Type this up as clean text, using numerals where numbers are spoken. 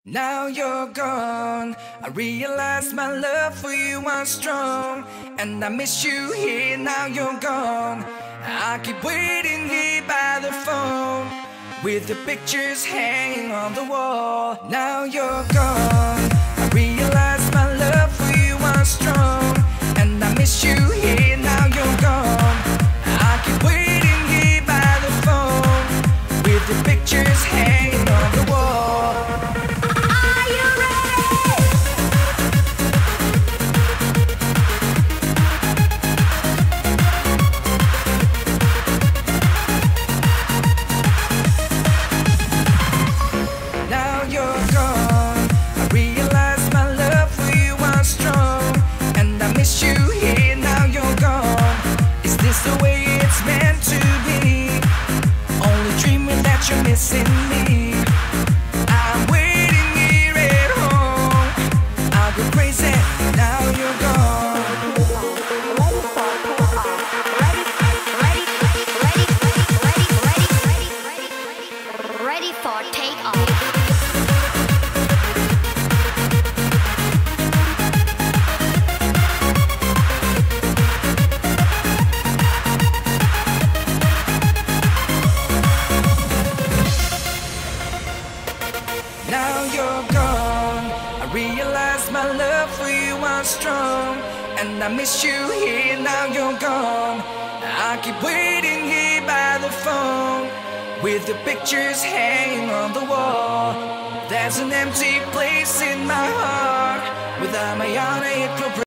Now you're gone, I realize my love for you was strong, and I miss you here. Now you're gone, I keep waiting here by the phone, with the pictures hanging on the wall. Now you're gone, I realize my love for you was strong, and I miss you here. Now you're gone, I keep waiting here by the phone, with the pictures hanging on the wall. You're missing me. I'm waiting here at home. I'll go crazy. Now you're gone. Ready for takeoff. Now you're gone, I realize my love for you was strong, and I miss you here. Now you're gone, I keep waiting here by the phone, with the pictures hanging on the wall. There's an empty place in my heart, without my honor it could